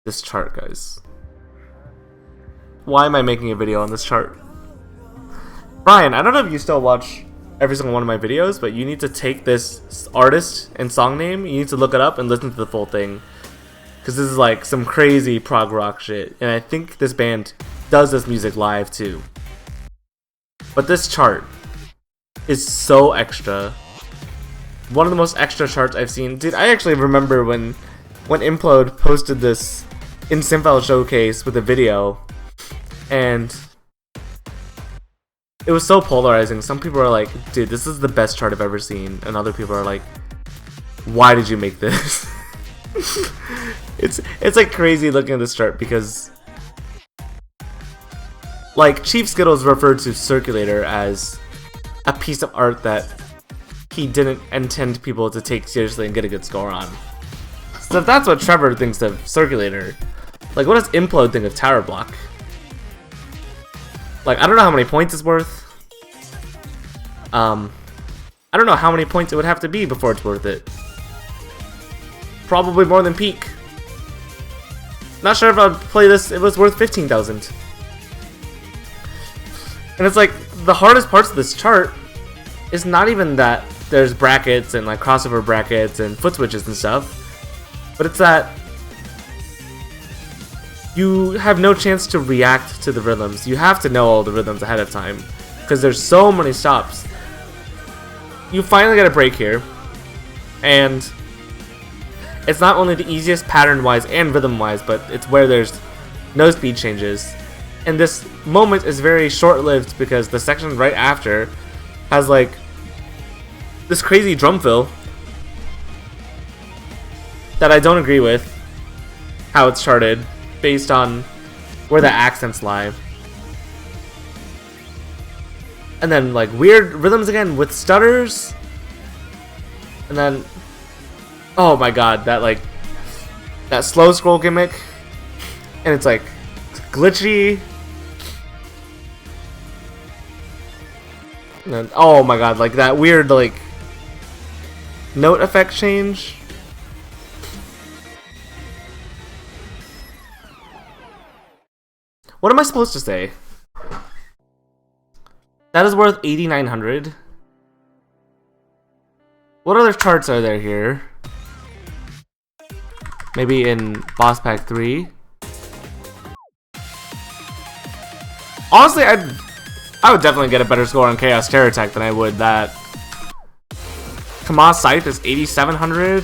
this chart, guys. Why am I making a video on this chart? Brian, I don't know if you still watch every single one of my videos, but you need to take this artist and song name, you need to look it up and listen to the full thing. Because this is like some crazy prog rock shit. And I think this band does this music live too. But this chart is so extra. One of the most extra charts I've seen. Dude, I actually remember when Implode posted this in Simfile Showcase with a video. And it was so polarizing. Some people are like, dude, this is the best chart I've ever seen. And other people are like, why did you make this? It's like crazy looking at this chart because like Chief Skittles referred to Circulator as a piece of art that he didn't intend people to take seriously and get a good score on. So if that's what Trevor thinks of Circulator, like what does Implode think of Towerblock? Like I don't know how many points it's worth. I don't know how many points it would have to be before it's worth it. Probably more than Peak. Not sure if I would play this if it was worth 15,000. And it's like, the hardest parts of this chart is not even that there's brackets and like crossover brackets and foot switches and stuff, but it's that you have no chance to react to the rhythms. You have to know all the rhythms ahead of time because there's so many stops. You finally get a break here, and it's not only the easiest pattern-wise and rhythm-wise, but it's where there's no speed changes. And this moment is very short-lived because the section right after has like this crazy drum fill that I don't agree with how it's charted based on where the accents lie. And then like weird rhythms again with stutters. And then oh my god, that slow scroll gimmick, and it's like glitchy. And then, oh my god, like that weird like note effect change. What am I supposed to say? That is worth 8,900. What other charts are there here? Maybe in Boss Pack 3. Honestly, I would definitely get a better score on Chaos Terror Attack than I would that. Kama's Scythe is 8,700.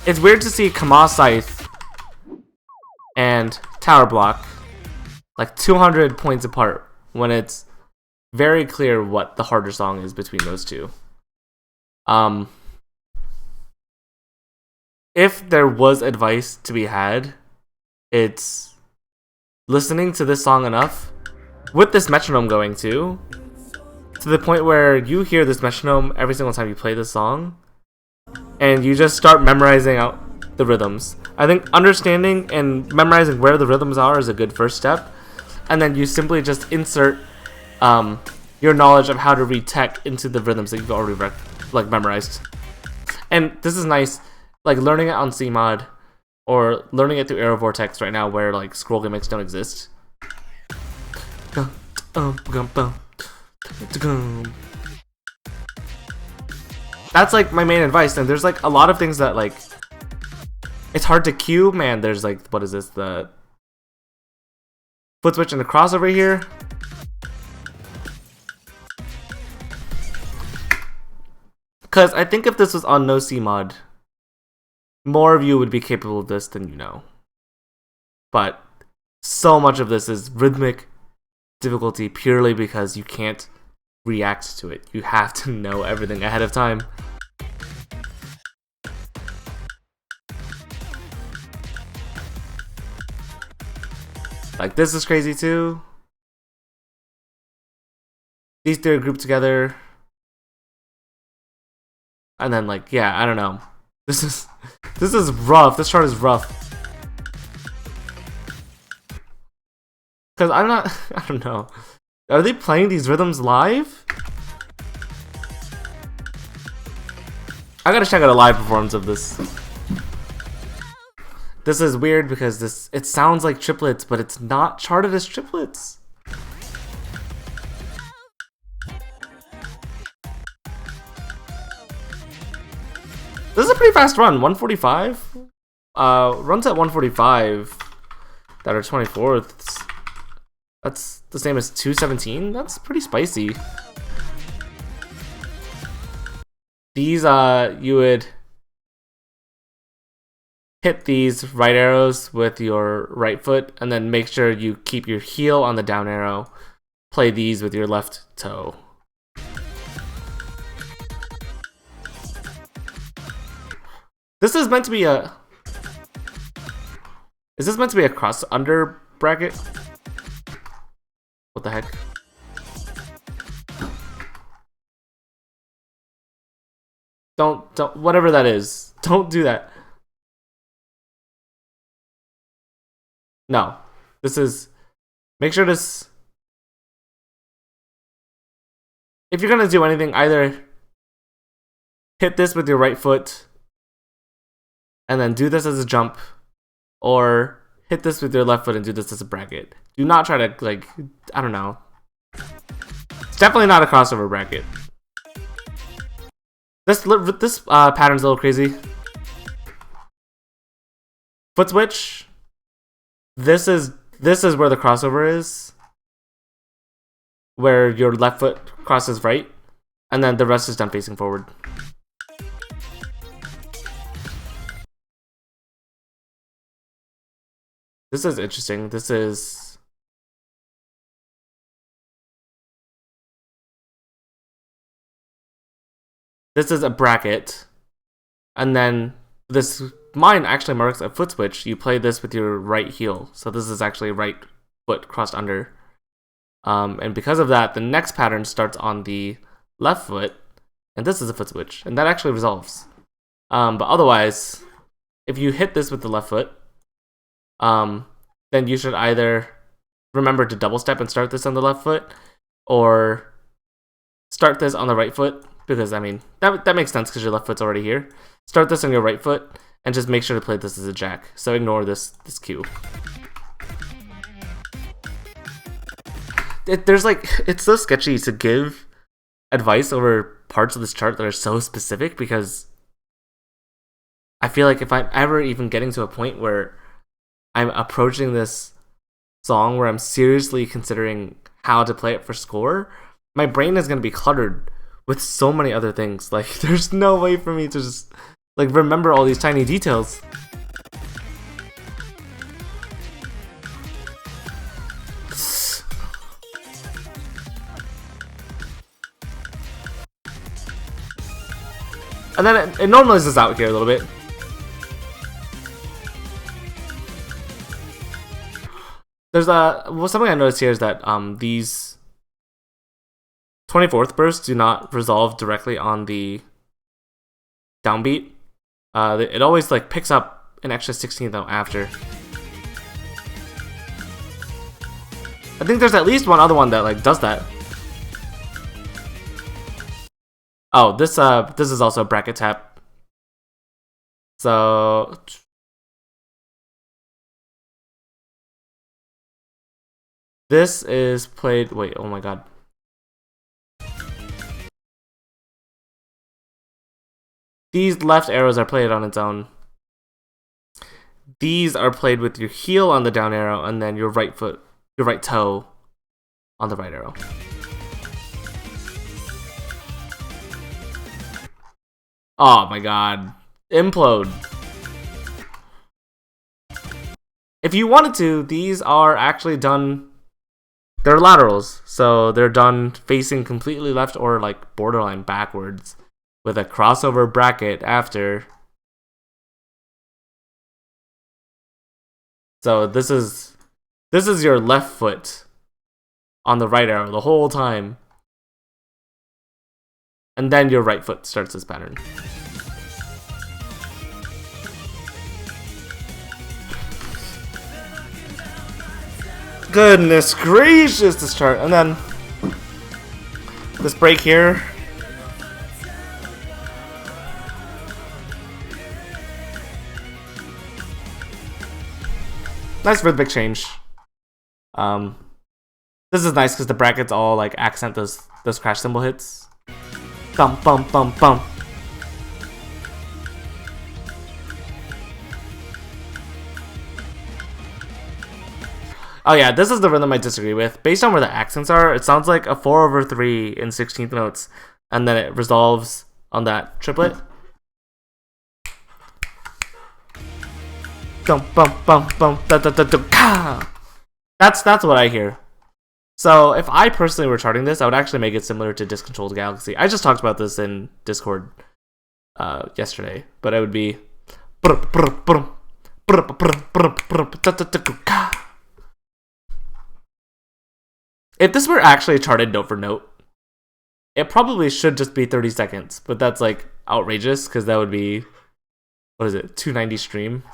It's weird to see Kama's Scythe and Towerblock like 200 points apart when it's very clear what the harder song is between those two. If there was advice to be had, it's listening to this song enough with this metronome going too, to the point where you hear this metronome every single time you play this song and you just start memorizing out the rhythms. I think understanding and memorizing where the rhythms are is a good first step, and then you simply just insert your knowledge of how to read tech into the rhythms that you've already memorized. And this is nice, like learning it on Cmod or learning it through Aero Vortex right now where like scroll gimmicks don't exist. That's like my main advice. And there's like a lot of things that like it's hard to cue. Man, there's like, what is this, the foot switch and the crossover here. Because I think if this was on no Cmod, more of you would be capable of this than you know. But so much of this is rhythmic difficulty purely because you can't react to it. You have to know everything ahead of time. Like this is crazy too. These three are grouped together. And then like, yeah, I don't know. This is rough. This chart is rough. Cause I'm not, I don't know. Are they playing these rhythms live? I gotta check out a live performance of this. this is weird because it sounds like triplets, but it's not charted as triplets. This is a pretty fast run, 145. Runs at 145 that are 24ths. That's the same as 217. That's pretty spicy. These you would hit these right arrows with your right foot, and then make sure you keep your heel on the down arrow. Play these with your left toe. This is meant to be a... Is this meant to be a cross under bracket? What the heck? Don't, whatever that is. Don't do that. No. This is... Make sure this... If you're gonna do anything, either hit this with your right foot and then do this as a jump, or hit this with your left foot and do this as a bracket. Do not try to, like, I don't know. It's definitely not a crossover bracket. This pattern's a little crazy. Foot switch. This is where the crossover is, where your left foot crosses right, and then the rest is done facing forward. This is interesting. This is a bracket, and then mine actually marks a foot switch. You play this with your right heel, so this is actually right foot crossed under. And because of that, the next pattern starts on the left foot, and this is a foot switch, and that actually resolves. But otherwise, if you hit this with the left foot, then you should either remember to double step and start this on the left foot, or start this on the right foot, because I mean that makes sense because your left foot's already here. Start this on your right foot and just make sure to play this as a jack. So ignore this cue. It's so sketchy to give advice over parts of this chart that are so specific, because I feel like if I'm ever even getting to a point where I'm approaching this song where I'm seriously considering how to play it for score, my brain is going to be cluttered with so many other things. Like, there's no way for me to just, like, remember all these tiny details. And then it normalizes out here a little bit. There's something I noticed here is that these 24th bursts do not resolve directly on the downbeat. It always like picks up an extra 16th note after. I think there's at least one other one that like does that. Oh, this is also a bracket tap. So this is played. Wait, oh my god. These left arrows are played on its own. These are played with your heel on the down arrow and then your right toe on the right arrow. Oh my god. Implode. If you wanted to, these are actually done. They're laterals, so they're done facing completely left or like borderline backwards with a crossover bracket after. So this is your left foot on the right arrow the whole time. And then your right foot starts this pattern. Goodness gracious, this chart. And then this break here. Nice rhythmic change. This is nice because the brackets all like accent those crash cymbal hits. Bum bum bum bum. Oh yeah, this is the rhythm I disagree with. Based on where the accents are, it sounds like a 4/3 in 16th notes, and then it resolves on that triplet. Bum bum bum bum da da da da ka. That's what I hear. So if I personally were charting this, I would actually make it similar to Discontrolled Galaxy. I just talked about this in Discord yesterday, but it would be. If this were actually charted note for note, it probably should just be 30 seconds, but that's like outrageous because that would be, what is it, 290 stream.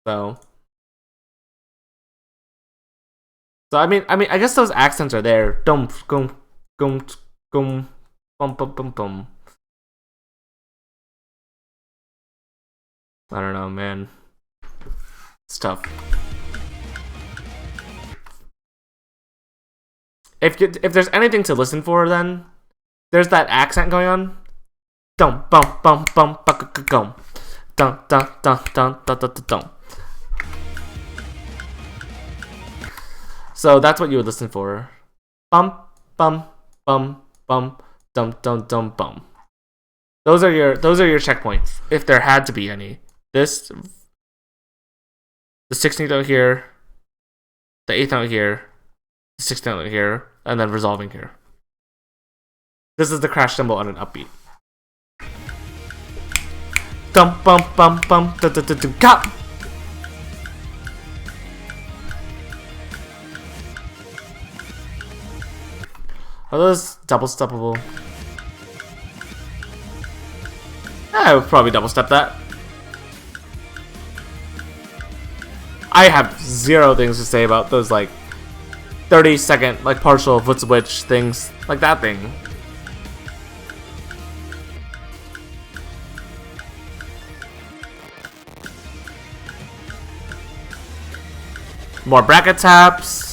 So I mean, I guess those accents are there. Dum gum gum gum bum bum bum bum. I don't know, man. It's tough. If there's anything to listen for, then there's that accent going on. Dum bum bum bum gum. Dum dum dum dum dum dum dum. So that's what you would listen for. Bum bum bum bum dum dum dum bum. Those are your checkpoints if there had to be any. The 16th note here, the 8th note here, the 16th note here, and then resolving here. This is the crash cymbal on an upbeat. Dum bum bum bum da da da da ga. Are those double steppable? I would probably double step that. I have zero things to say about those like 30-second like partial foot switch things, like that thing. More bracket taps.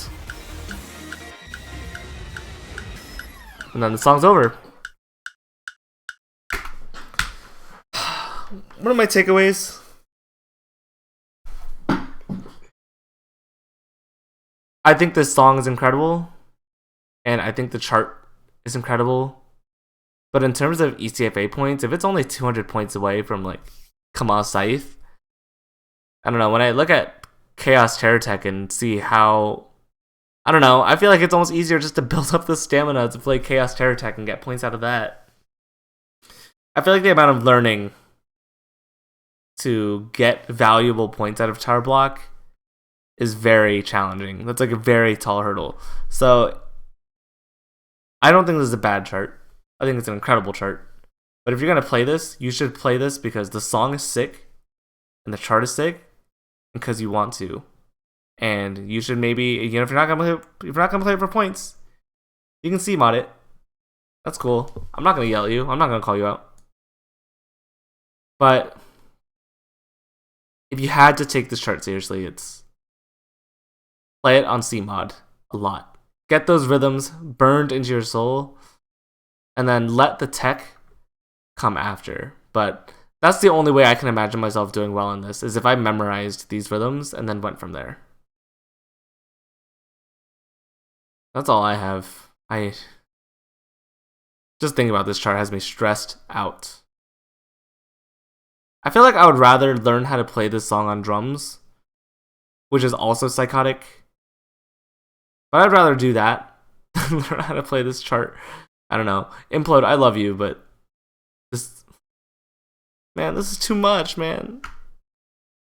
And then the song's over. What are my takeaways? I think this song is incredible, and I think the chart is incredible. But in terms of ECFA points, if it's only 200 points away from like Kamal Saif, I don't know. When I look at Chaos Terror Tech and see how, I don't know, I feel like it's almost easier just to build up the stamina to play Chaos Terror Tech and get points out of that. I feel like the amount of learning to get valuable points out of Towerblock is very challenging. That's like a very tall hurdle. So I don't think this is a bad chart. I think it's an incredible chart. But if you're going to play this, you should play this because the song is sick and the chart is sick and because you want to. And you should maybe, you know, if you're not going to play it for points, you can C-mod it. That's cool. I'm not going to yell at you. I'm not going to call you out. But if you had to take this chart seriously, it's play it on C-mod a lot. Get those rhythms burned into your soul, and then let the tech come after. But that's the only way I can imagine myself doing well in this, is if I memorized these rhythms and then went from there. That's all I have. Just thinking about this chart has me stressed out. I feel like I would rather learn how to play this song on drums, which is also psychotic. But I'd rather do that than learn how to play this chart. I don't know. Implode, I love you, but this is too much, man.